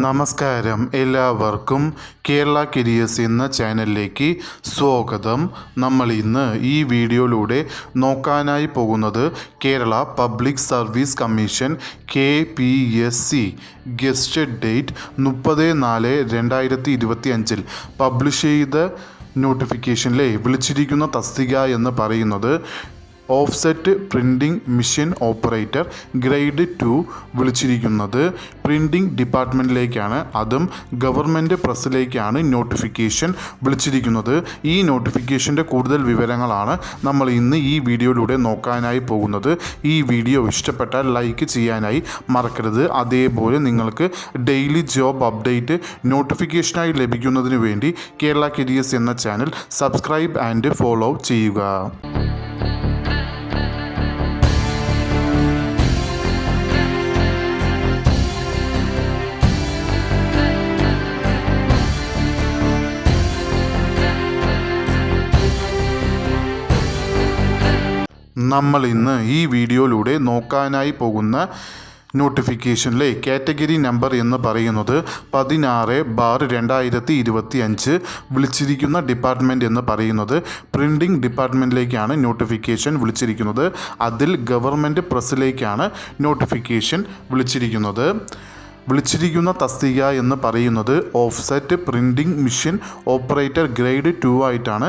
നമസ്കാരം, എല്ലാവർക്കും കേരള കരിയേഴ്സ് എന്ന ചാനലിലേക്ക് സ്വാഗതം. നമ്മൾ ഇന്ന് ഈ വീഡിയോയിലൂടെ നോക്കാനായി പോകുന്നത് Kerala public service commission KPSC gazetted date 30/4/2025 publish ചെയ്ത നോട്ടിഫിക്കേഷനിലെ വിളിച്ചിരിക്കുന്ന തസ്തിക എന്ന് പറയുന്നത് offset printing machine operator grade 2 വിളിച്ചിരിക്കുന്നത് പ്രിൻറ്റിംഗ് ഡിപ്പാർട്ട്മെൻറ്റിലേക്കാണ്. അതും ഗവൺമെൻറ് പ്രസ്സിലേക്കാണ് നോട്ടിഫിക്കേഷൻ വിളിച്ചിരിക്കുന്നത്. ഈ നോട്ടിഫിക്കേഷൻ്റെ കൂടുതൽ വിവരങ്ങളാണ് നമ്മൾ ഇന്ന് ഈ വീഡിയോയിലൂടെ നോക്കാനായി പോകുന്നത്. ഈ വീഡിയോ ഇഷ്ടപ്പെട്ടാൽ ലൈക്ക് ചെയ്യാനായി മറക്കരുത്. അതേപോലെ നിങ്ങൾക്ക് ഡെയിലി ജോബ് അപ്ഡേറ്റ് നോട്ടിഫിക്കേഷനായി ലഭിക്കുന്നതിന് വേണ്ടി കേരള കരിയേഴ്സ് എന്ന ചാനൽ സബ്സ്ക്രൈബ് ആൻഡ് ഫോളോ ചെയ്യുക. നമ്മൾ ഇന്ന് ഈ വീഡിയോയിലൂടെ നോക്കാനായി പോകുന്ന നോട്ടിഫിക്കേഷനിലെ കാറ്റഗറി നമ്പർ എന്ന് പറയുന്നത് 16/2025 വിളിച്ചിരിക്കുന്ന ഡിപ്പാർട്ട്മെൻറ്റ് എന്ന് പറയുന്നത് പ്രിൻറ്റിംഗ് ഡിപ്പാർട്ട്മെൻറ്റിലേക്കാണ് നോട്ടിഫിക്കേഷൻ വിളിച്ചിരിക്കുന്നത്. അതിൽ ഗവൺമെൻറ് പ്രസ്സിലേക്കാണ് നോട്ടിഫിക്കേഷൻ വിളിച്ചിരിക്കുന്ന തസ്തിക എന്ന് പറയുന്നത് offset printing machine operator grade 2 ആയിട്ടാണ്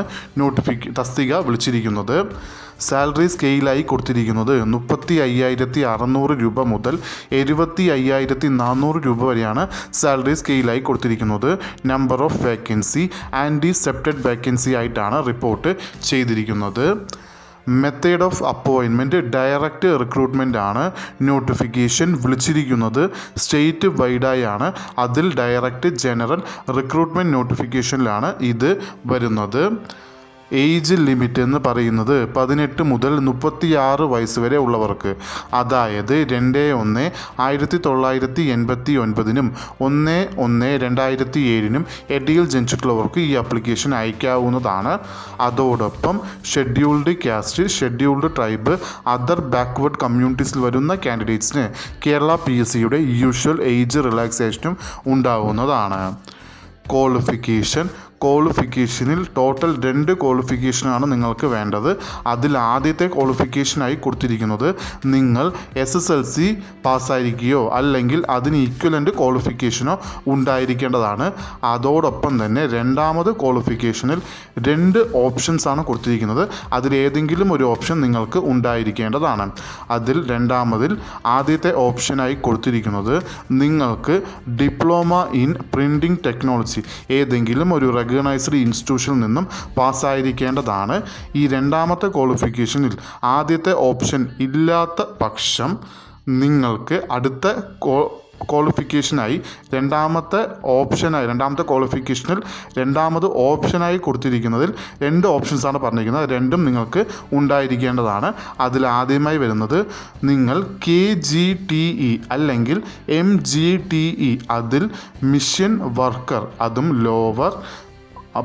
തസ്തിക വിളിച്ചിരിക്കുന്നത്. സാലറി സ്കെയിലായി കൊടുത്തിരിക്കുന്നത് 35,600 രൂപ മുതൽ 75,400 രൂപ വരെയാണ് സാലറി സ്കെയിലായി കൊടുത്തിരിക്കുന്നത്. നമ്പർ ഓഫ് വേക്കൻസി ആൻറ്റിസെപ്റ്റഡ് വേക്കൻസി ആയിട്ടാണ് റിപ്പോർട്ട് ചെയ്തിരിക്കുന്നത്. Method of appointment direct recruitment ആണ്. നോട്ടിഫിക്കേഷൻ വിളിച്ചിരിക്കുന്നത് സ്റ്റേറ്റ് വൈഡായാണ്. അതിൽ ഡയറക്റ്റ് ജനറൽ റിക്രൂട്ട്മെൻറ്റ് നോട്ടിഫിക്കേഷനിലാണ് ഇത് വരുന്നത്. ഏജ് ലിമിറ്റ് എന്ന് പറയുന്നത് 18 മുതൽ 36 വയസ്സ് വരെ ഉള്ളവർക്ക്, അതായത് 2/1/1989 1/1/2007 ഇടയിൽ ജനിച്ചിട്ടുള്ളവർക്ക് ഈ ആപ്ലിക്കേഷൻ അയക്കാവുന്നതാണ്. അതോടൊപ്പം scheduled caste, scheduled tribe, other backward കമ്മ്യൂണിറ്റീസിൽ വരുന്ന കാൻഡിഡേറ്റ്സിന് കേരള PSCയുടെ യൂഷ്വൽ ഏജ് റിലാക്സേഷനും ഉണ്ടാവുന്നതാണ്. ക്വാളിഫിക്കേഷനിൽ ടോട്ടൽ 2 ക്വാളിഫിക്കേഷനാണ് നിങ്ങൾക്ക് വേണ്ടത്. അതിൽ ആദ്യത്തെ ക്വാളിഫിക്കേഷനായി കൊടുത്തിരിക്കുന്നത് നിങ്ങൾ SSLC പാസ്സായിരിക്കുകയോ അല്ലെങ്കിൽ അതിന് ഈക്വലൻ്റ് ക്വാളിഫിക്കേഷനോ ഉണ്ടായിരിക്കേണ്ടതാണ്. അതോടൊപ്പം തന്നെ രണ്ടാമത് ക്വാളിഫിക്കേഷനിൽ 2 ഓപ്ഷൻസാണ് കൊടുത്തിരിക്കുന്നത്. അതിലേതെങ്കിലും ഒരു ഓപ്ഷൻ നിങ്ങൾക്ക് ഉണ്ടായിരിക്കേണ്ടതാണ്. ആദ്യത്തെ ഓപ്ഷനായി കൊടുത്തിരിക്കുന്നത് നിങ്ങൾക്ക് ഡിപ്ലോമ ഇൻ പ്രിൻറ്റിംഗ് ടെക്നോളജി ഏതെങ്കിലും ഒരു റെക്കഗ്നൈസ്ഡ് ഇൻസ്റ്റിറ്റ്യൂഷനിൽ നിന്നും പാസ്സായിരിക്കേണ്ടതാണ്. ഈ രണ്ടാമത്തെ ക്വാളിഫിക്കേഷനിൽ ആദ്യത്തെ ഓപ്ഷൻ ഇല്ലാത്ത പക്ഷം നിങ്ങൾക്ക് അടുത്ത ക്വാളിഫിക്കേഷനായി രണ്ടാമത്തെ ക്വാളിഫിക്കേഷനിൽ രണ്ടാമത് ഓപ്ഷനായി കൊടുത്തിരിക്കുന്നതിൽ 2 ഓപ്ഷൻസാണ് പറഞ്ഞിരിക്കുന്നത്. രണ്ടും നിങ്ങൾക്ക് ഉണ്ടായിരിക്കേണ്ടതാണ്. അതിൽ ആദ്യമായി വരുന്നത് നിങ്ങൾ KGTE അല്ലെങ്കിൽ MGTE അതിൽ മിഷൻ വർക്കർ അതും ലോവർ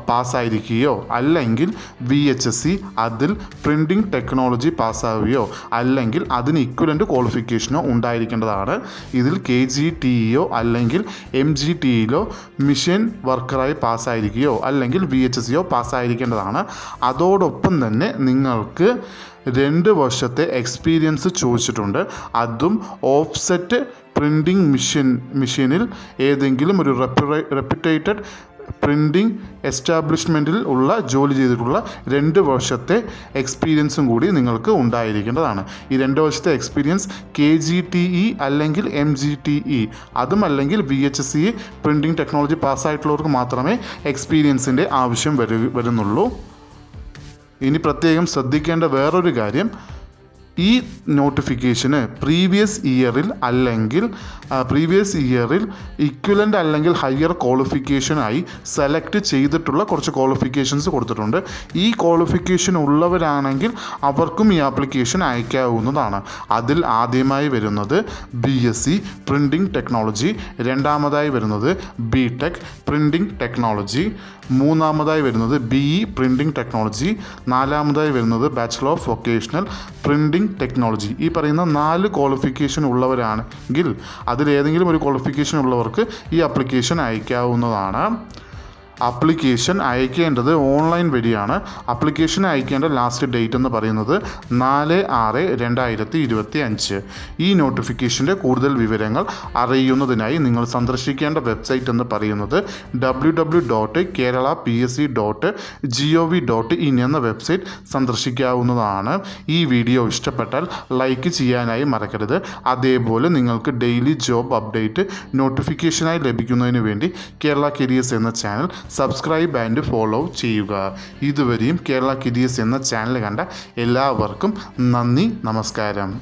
പാസ്സായിരിക്കുകയോ അല്ലെങ്കിൽ VHSC അതിൽ പ്രിൻറ്റിംഗ് ടെക്നോളജി പാസ്സാവുകയോ അല്ലെങ്കിൽ അതിന് ഇക്വലൻ്റ് ക്വാളിഫിക്കേഷനോ ഉണ്ടായിരിക്കേണ്ടതാണ്. ഇതിൽ KGTEയോ അല്ലെങ്കിൽ MGTEയിലോ മിഷൻ വർക്കറായി പാസ്സായിരിക്കുകയോ അല്ലെങ്കിൽ VHSCയോ പാസ്സായിരിക്കേണ്ടതാണ്. അതോടൊപ്പം തന്നെ നിങ്ങൾക്ക് 2 വർഷത്തെ എക്സ്പീരിയൻസ് ചോദിച്ചിട്ടുണ്ട്. അതും ഓഫ്സെറ്റ് പ്രിൻറ്റിംഗ് മെഷീനിൽ ഏതെങ്കിലും ഒരു റെപ്യൂട്ടേറ്റഡ് പ്രിൻറ്റിംഗ് എസ്റ്റാബ്ലിഷ്മെൻറ്റിൽ ജോലി ചെയ്തിട്ടുള്ള 2 വർഷത്തെ എക്സ്പീരിയൻസും കൂടി നിങ്ങൾക്ക് ഉണ്ടായിരിക്കേണ്ടതാണ്. ഈ 2 വർഷത്തെ എക്സ്പീരിയൻസ് KGTE അല്ലെങ്കിൽ MGTE അതും അല്ലെങ്കിൽ VHSC പ്രിൻറ്റിംഗ് ടെക്നോളജി പാസ്സായിട്ടുള്ളവർക്ക് മാത്രമേ എക്സ്പീരിയൻസിൻ്റെ ആവശ്യം വരുന്നുള്ളൂ. ഇനി പ്രത്യേകം ശ്രദ്ധിക്കേണ്ട വേറൊരു കാര്യം, ഈ നോട്ടിഫിക്കേഷന് പ്രീവിയസ് ഇയറിൽ ഇക്വലൻ്റ് അല്ലെങ്കിൽ ഹയർ ക്വാളിഫിക്കേഷനായി സെലക്ട് ചെയ്തിട്ടുള്ള കുറച്ച് ക്വാളിഫിക്കേഷൻസ് കൊടുത്തിട്ടുണ്ട്. ഈ ക്വാളിഫിക്കേഷൻ ഉള്ളവരാണെങ്കിൽ അവർക്കും ഈ ആപ്ലിക്കേഷൻ അയക്കാവുന്നതാണ്. അതിൽ ആദ്യമായി വരുന്നത് BSc പ്രിൻറ്റിംഗ് ടെക്നോളജി, രണ്ടാമതായി വരുന്നത് BTech പ്രിൻറ്റിംഗ് ടെക്നോളജി, മൂന്നാമതായി വരുന്നത് BE പ്രിൻറ്റിംഗ് ടെക്നോളജി, നാലാമതായി വരുന്നത് bachelor of vocational printing printing technology. ഈ പറയുന്ന 4 ക്വാളിഫിക്കേഷൻ ഉള്ളവരാണെങ്കിൽ അതിലേതെങ്കിലും ഒരു ക്വാളിഫിക്കേഷൻ ഉള്ളവർക്ക് ഈ ആപ്ലിക്കേഷൻ അയക്കാവുന്നതാണ്. ആപ്ലിക്കേഷൻ അയക്കേണ്ടത് ഓൺലൈൻ വഴിയാണ്. ആപ്ലിക്കേഷൻ അയക്കേണ്ട ലാസ്റ്റ് ഡേറ്റ് എന്ന് പറയുന്നത് 4/6/2025. ഈ നോട്ടിഫിക്കേഷൻ്റെ കൂടുതൽ വിവരങ്ങൾ അറിയുന്നതിനായി നിങ്ങൾ സന്ദർശിക്കേണ്ട വെബ്സൈറ്റ് എന്ന് പറയുന്നത് www.keralapsc.gov.in എന്ന വെബ്സൈറ്റ് സന്ദർശിക്കാവുന്നതാണ്. ഈ വീഡിയോ ഇഷ്ടപ്പെട്ടാൽ ലൈക്ക് ചെയ്യാനായി മറക്കരുത്. അതേപോലെ നിങ്ങൾക്ക് ഡെയിലി ജോബ് അപ്ഡേറ്റ് നോട്ടിഫിക്കേഷനായി ലഭിക്കുന്നതിന് വേണ്ടി കേരള കരിയേഴ്സ് എന്ന ചാനൽ സബ്സ്ക്രൈബ് ആൻഡ് ഫോളോ ചെയ്യുക. ഇതുവരെയും കേരള കരിയേഴ്സ് എന്ന ചാനൽ കണ്ട എല്ലാവർക്കും നന്ദി, നമസ്കാരം.